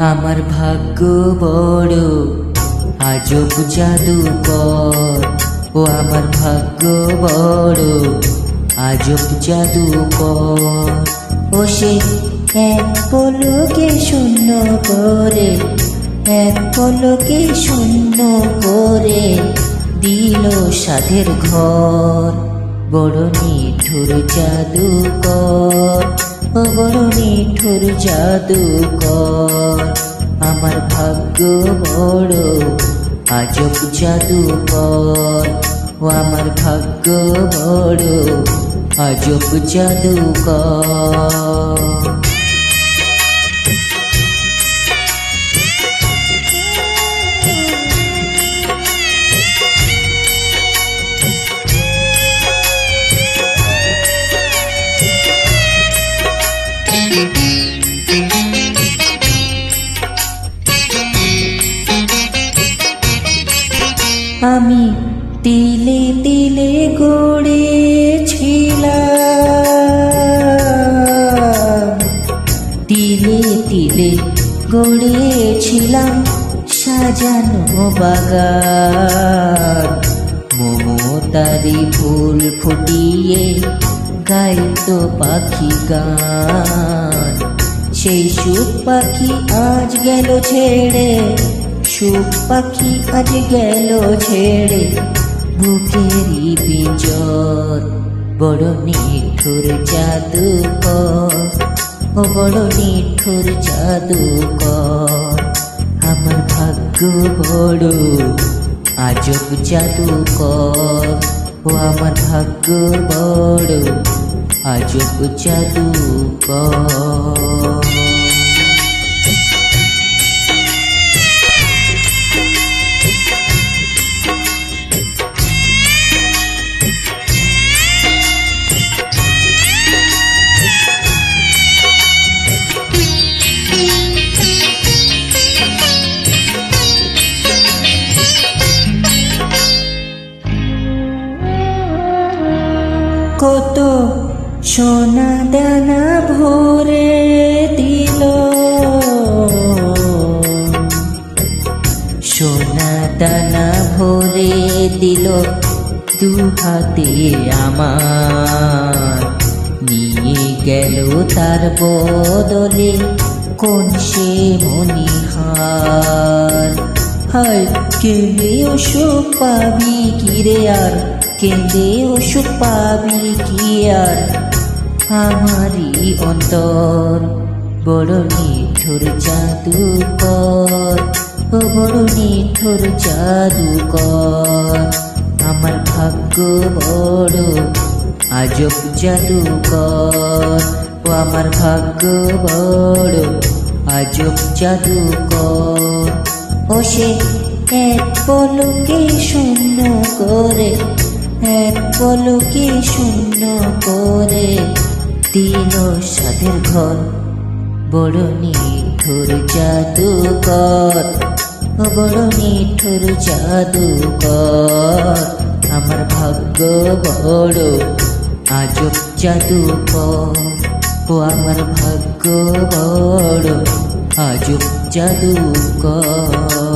আমার ভাগ্য বড় আজব জাদুকর, ও আমার ভাগ্য বড় আজব জাদুকর। ও সে এক পলকে শূন্য করে, এক পলকে শূন্য করে দিল সাধের ঘর। বড় নিঠুর জাদুকর, ও বড় নিঠুর জাদুকর। আমার ভাগ্য বড় আজব জাদুকর, ও আমার ভাগ্য বড় আজব জাদুকর। আমি তিলে তিলে গড়েছিলাম, তিলে তিলে গড়েছিলাম সাজানো বাগান। মমতারি ফুল ফুটিয়ে গাইতো পাখি গান। সেই সুখ পাখি আজ গেল ছেড়ে, সুখ পাখি আজ গেল ছেড়ে বুকেরই পিঞ্জর। বড় নিঠুর জাদুকর, ও বড় নিঠুর জাদুকর। আমার ভাগ্য বড় আজব জাদুকর, ও আমার ভাগ্য বড় আজব জাদুকর। কত সোনা দানা ভরে দিল, সোনা দানা ভরে দিল দু হাতে আমার। নিয়ে গেল তার বদলে কোন সে মণিহার। হায় কেঁদে ওসব পাবি কিরে আর, কেঁদে ওসব পাবি কি আর আমারই অন্তর। বড় নিঠুর জাদুকর, ও বড় নিঠুর জাদুকর। আমার ভাগ্য বড় আজব জাদুকর, ও আমার ভাগ্য বড় আজব জাদুকর। ও সে এক পলকে শূন্য করে, এক পলকে শূন্য করে দিল সাধের ঘর। বড় নিঠুর জাদুকর, ও বড় নিঠুর জাদুকর। আমার ভাগ্য বড় আজব জাদুকর, ও আমার ভাগ্য বড় আজব জাদুকর।